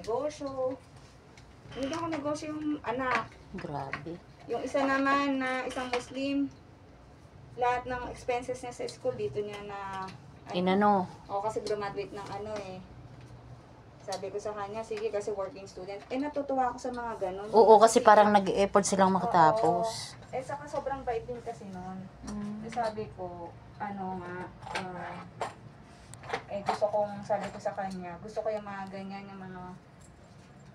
negosyo. Hindi ako negosyo yung anak. Grabe. Yung isa naman na isang Muslim, lahat ng expenses niya sa school dito niya na Inano? kasi graduate ng sabi ko sa kanya, sige kasi working student. Natutuwa ako sa mga ganun. Oo, kasi parang nag-effort silang makatapos. Saka sobrang bait din kasi nun. Sabi ko, gusto kong, sabi ko sa kanya, gusto ko yung mga ganyan,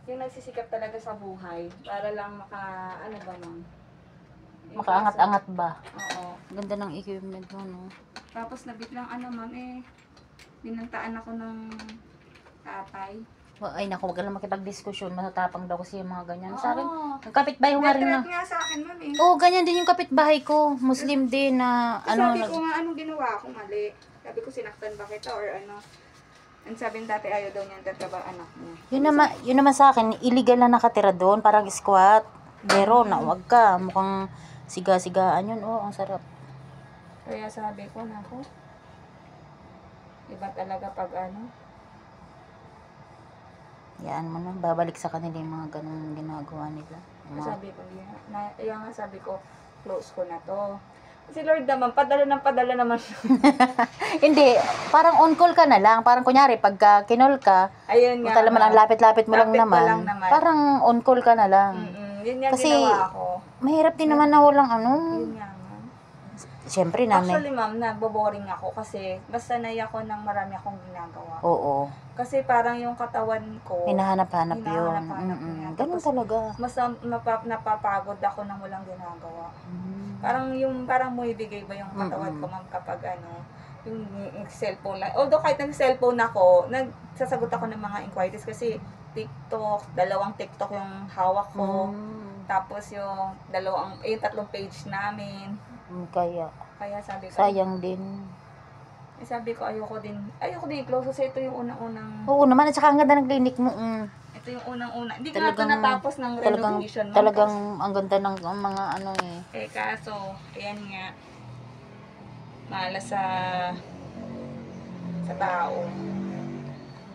yung nagsisikap talaga sa buhay, para lang Makaangat-angat ba? Oo. Ganda ng equipment mo, no? Tapos nabiglang binantaan ako ng tatay. Ay, naku, wag lang makipag-diskusyon. Matatapang daw kasi yung mga ganyan. Sa akin, ang kapitbahay ko nga rin na. nga sa akin nun Oo, ganyan din yung kapitbahay ko. Muslim din na, sabi ko nga, anong ginawa ko mali? Sabi ko, sinaktan ba kita or Ang sabi ng dati, ayaw daw niya tatrabaho anak niya. Yun naman sa akin, illegal na nakatira doon, parang squat. Pero, wag ka. Mukhang siga-sigaan yun. Oo, ang sarap. Kaya sabi ko, naku, iba talaga pag Yan mo na, babalik sa kanila yung mga ganung ginagawa nila. Sabi ko, sabi ko, close ko na to. Si Lord naman, padala naman. Hindi, parang on call ka na lang. Parang kunyari, pagka kinol ka, ayun nga. naman ang lapit-lapit mo lang naman. Parang on call ka na lang. Yun nga Kasi, ginawa ko. Mahirap din naman na walang Yun nga. Siyempre namin. Actually, ma'am, nagbo-boring ako kasi basta naiya ko ng marami akong ginagawa. Oo. Kasi parang yung katawan ko, Hinahanap-hanap yun. niya. Ganun talaga. Mas napapagod ako ng walang ginagawa. Parang muibigay ba yung katawan ko, ma'am, kapag yung cellphone lang. Although kahit nag-cellphone ako, nagsasagot ako ng mga inquiries kasi TikTok, 2 TikTok yung hawak ko. Tapos yung 3 page namin. Kaya sabi ko, sayang din. sabi ko ayoko din i-close kasi ito yung unang-unang. Oo naman, at saka ang ganda ng clinic mo. Ito yung unang-una. Hindi nga ito natapos ng renovation. Talagang ang ganda ng mga kaso, ayan nga. Malas sa tao.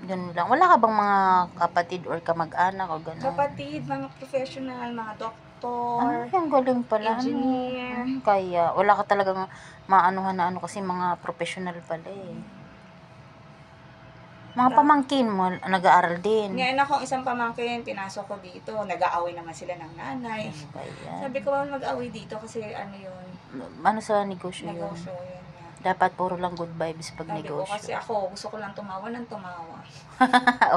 Yun lang. Wala ka bang mga kapatid or kamag-anak o gano'n? Kapatid, mga professional, mga doktor, ang galing pala. engineer. Kaya, wala ka talagang maanuhan na kasi mga professional pala eh. Mga pamangkin mo, nag-aaral din. Ngayon akong isang pamangkin, pinasok ko dito. Nag-aaway naman sila ng nanay. Sabi ko, mag-aaway dito kasi yun. Sa negosyo yun? Negosyo yun. Dapat puro lang good vibes pag Sabi negosyo. ko, kasi ako, gusto ko lang tumawa ng tumawa.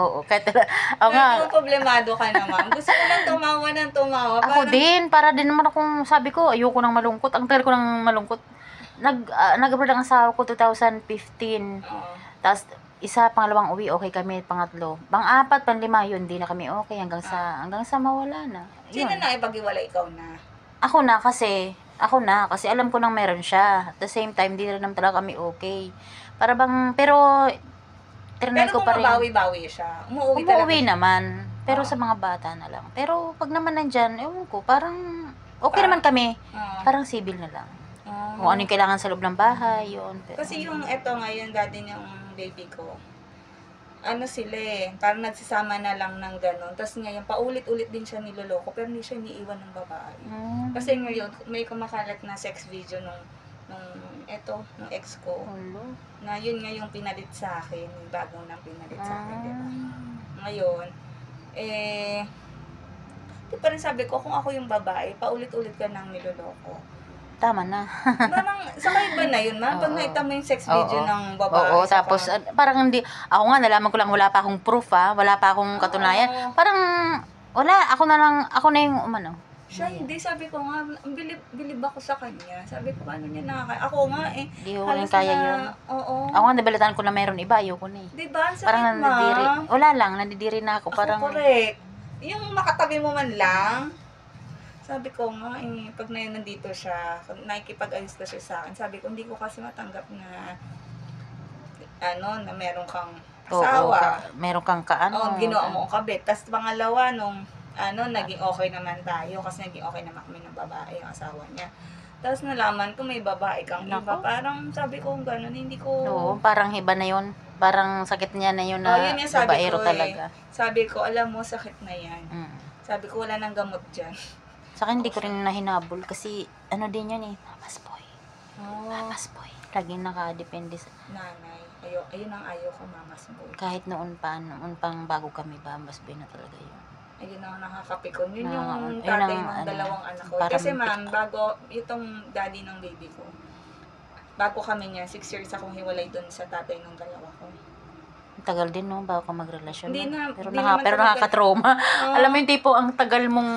Oo, nga. Problemado ka naman. Gusto ko lang tumawa ng tumawa. Ako din, para din naman akong sabi ko, ayoko nang malungkot. Ang tagal ko nang malungkot. Nag-abroad ang asawa ko 2015. Tapos, pangalawang uwi, okay kami, pangatlo. Pang-4, pang-5, yun, di na kami okay hanggang sa mawala na. Sino na ipag-iwala, ikaw na? Ako na, kasi alam ko nang meron siya. At the same time, di rin naman talaga kami okay. Pero, trinay ko pa rin. Pero kung mabawi-bawi siya, umuwi naman. Pero sa mga bata na lang. Pero, pag naman nandyan, ewan ko, parang, okay naman kami. Parang civil na lang. Kung ano yung kailangan sa loob ng bahay, yun. Pero, kasi yung ngayon, dati yung baby ko, parang nagsisama na lang ng gano'n. Tapos ngayon, paulit-ulit din siya niloloko, pero hindi siya iniiwan ng babae. Kasi ngayon, may kumakalat na sex video nung ex ko. Na yun nga yung pinalit sa akin, yung bagong nang pinalit sa akin, diba? Ngayon, di pa rin sabi ko, kung ako yung babae, paulit-ulit ka nang niloloko. Tama na. Sakay ba na yun, ma'am? Pag nakita mo yung sex video ng babae. Oo, tapos parang hindi, ako nga nalaman ko lang wala pa akong proof wala pa akong katunayan. Parang, wala, ako na yung Siya, hindi, sabi ko nga, bilib ako sa kanya. Sabi ko, paano niya nakakaya? Ako nga Hindi ko rin kaya yun. Oo. Ako nga nabalitaan ko na mayroon iba, ayoko na eh. Diba? Sakit, parang nadidiri. Wala lang, nadidiri na ako. Parang, correct. Yung makatabi mo man lang. Sabi ko nga, pag nandito siya, nakikipag-ayos na siya sa akin, sabi ko, hindi ko kasi matanggap na, na meron kang asawa. Meron kang ginawa mo ang kabit. Tapos pangalawa, naging okay naman tayo, kasi naging okay naman kami ng babae, yung asawa niya. Tapos nalaman ko may babae kang iba. Nako. Parang sabi ko gano'n, hindi ko... Oo, parang iba na yun. Parang sakit niya na yun Oh, na yun yung sabi babaero ko eh. talaga. Sabi ko, alam mo, sakit na yan. Mm. Sabi ko, wala nang gamot dyan. Sa akin, hindi ko rin nahinabol kasi ano din yun eh, mamas boy. Oh, Mamas boy. Laging nakadepende sa... nanay. Ayun ang ayaw ko, mamas boy. Kahit noon pang bago kami ba, mas boy na talaga yun. Ayun ang nakakapikon. Yun yung Ayun tatay ang, ng dalawang anak ko. parang Kasi ma'am, pick- bago itong daddy ng baby ko, bago kami niya, 6 years akong hiwalay dun sa tatay ng dalawa ko. Ang tagal din no, bago ka magrelasyon. Hindi no? na- pero hindi naman pero talaga. nakaka-trauma. Oo. Alam mo yung tipo, ang tagal mong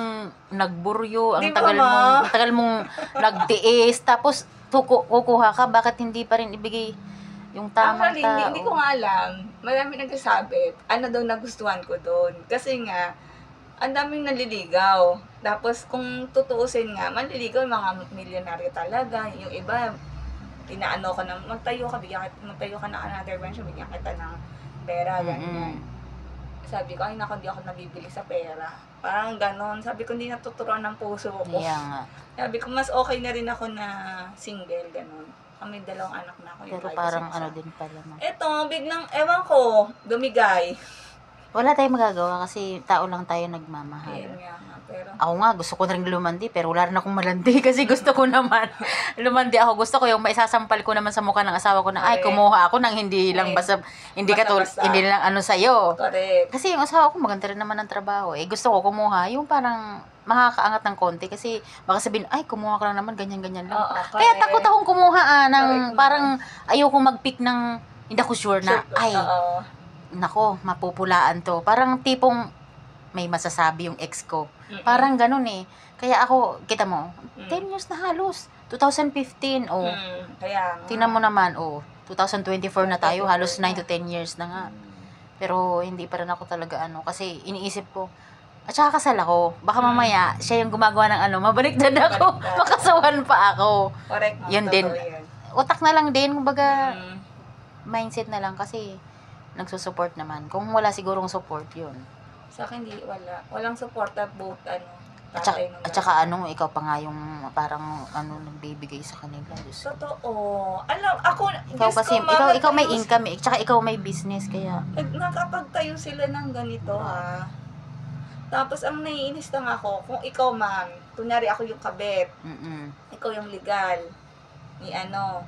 nagburyo, ang Di ba, tagal ma? mong, ang tagal mong nagtiis, tapos kukuha ka, bakit hindi pa rin ibigay yung tamang Actually, tao? hindi ko nga alam. Marami nagsasabi, ano daw nagustuhan ko doon. Kasi nga, ang daming naliligaw. Tapos, kung tutuusin nga, manliligaw yung mga milyonaryo talaga. Yung iba, inaano ko ng, magtayo ka ng another venture, bigyan kita ng pera, ganyan. Sabi ko, ay naku, hindi ako nabibili sa pera. Parang ganon. Sabi ko, hindi natuturuan ng puso ko. Kaya nga. Sabi ko, mas okay na rin ako na single, ganon. Kami dalawang anak na ako. yung Pero privacy parang isa. ano din pala. No? Eto, biglang, ewan ko, dumigay. Wala tayong magagawa kasi tao lang tayo nagmamahal. Ayun nga, pero... Ako nga, gusto ko na rin lumandi, pero wala rin akong malandi kasi gusto ko naman lumandi ako. Gusto ko yung maisasampal ko naman sa mukha ng asawa ko na, ay, Correct. kumuha ako ng hindi lang Correct. Basta-basta. hindi lang ano sa'yo. Correct. Kasi yung asawa ko maganda rin naman ng trabaho. Eh, gusto ko kumuha, yung parang makakaangat ng konti kasi baka sabihin, ay, kumuha ka lang naman, ganyan-ganyan lang. Oo, Kaya takot akong kumuha ng Correct, parang ayokong mag-pick ng, hindi ako sure na, ay, Oo. nako, mapupulaan to. Parang tipong may masasabi yung ex ko. Mm-mm. Parang ganun eh. Kaya ako, kita mo, Mm. 10 years na halos. 2015, oh. Kaya nga. Tingnan mo naman, oh. 2024 na tayo, halos 9 to 10 years na nga. Mm. Pero hindi pa rin ako talaga ano, kasi iniisip ko, at saka kasal ako. Baka mamaya, siya yung gumagawa ng ano, mabaliktad ako. Baliktad. Makasawan pa ako. Correct. Yun Totoo din. yan. Utak na lang din, kumbaga, Mm. mindset na lang kasi nagsusupport naman. Kung wala sigurong support, yun. Sa akin, wala. Walang suporta both, At saka, tatay ng at saka ano, ikaw pa nga yung parang ano, nagbibigay sa kanila. Diyos ko. Totoo. Alam, ako, Ikaw Diyos kasi, ko, mama, ikaw may tayo- income eh. Tsaka ikaw may business, kaya, Nakapagtayo sila ng ganito, ha. Tapos, ang naiinis lang ako, kung ikaw, ma'am, kunyari ako yung kabet, ikaw yung legal, ni ano,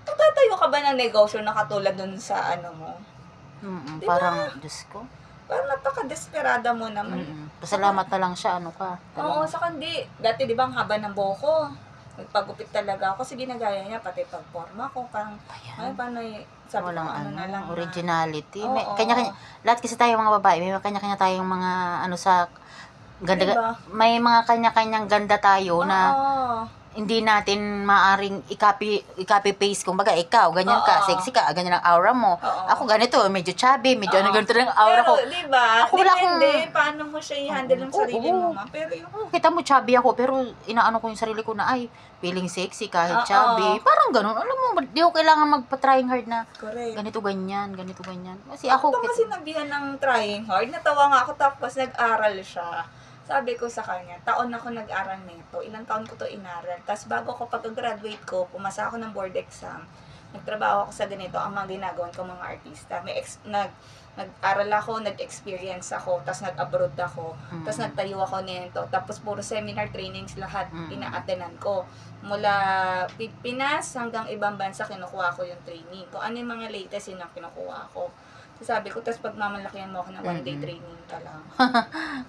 tatatayo ka ba ng negosyo na katulad dun sa ano mo? Diba? Parang, Diyos ko. Parang napaka-desperada mo naman. Pasalamat na lang siya, ano ka. Oo, sa kandi. Dati, di ba, ang haba ng buhok ko. Nagpagupit talaga ako. Kasi ginagaya niya, pati pagporma ko. Parang, ay, Ayan. paano sabi ko, Walang ano na lang na. originality. Oo. May, kanya-kanya, lahat kasi tayo mga babae, may kanya-kanya tayong mga, ano sa, ganda, Diba? may mga kanya-kanyang ganda tayo na, Oo. hindi natin maaring i-copy-paste. Kumbaga, ikaw, ganyan ka, Oo. sexy ka, ganyan ang aura mo. Oo. Ako ganito, medyo chubby, medyo ano, Oo. ganito lang ang aura ko. Pero, di ba? Ako wala akong- Depende, paano mo siya i-handle ang Oo, sarili oo. mo, ma. Pero yung, Oh, kita mo, chubby ako, pero inaano ko yung sarili ko na, ay, feeling sexy kahit Oo. chubby. Parang ganun. Alam mo, di ko kailangan magpa-trying hard na correct. ganito, ganyan, ganito, ganyan. Kasi ako, Ito kasi sinabihan ng trying hard. Natawa nga ako tapos nag-aral siya. Sabi ko sa kanya, taon ako nag-aral nito. Ilang taon ko to inaral. Tapos bago ko pag-graduate ko, pumasa ako ng board exam. Nagtrabaho ako sa ganito. Ang mga ginagawan ko mga artista. Nag-aral ako, nag-experience ako, tapos nag-abroad ako. Tapos nagtayo ako nito. Tapos puro seminar trainings lahat ina-attenan ko. Mula Pinas hanggang ibang bansa kinukuha ko yung training. Kung ano yung mga latest yun ang kinukuha ko. So, sabi ko, tapos pag mamalakihan mo ako ng one-day training ka lang.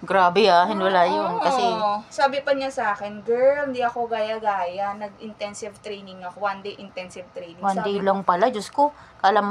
grabe wala yun. Oo. Kasi, Sabi pa niya sa akin, girl, hindi ako gaya-gaya. Nag-intensive training ako. One-day intensive training. one day Sabi lang pala, Diyos ko, kala mo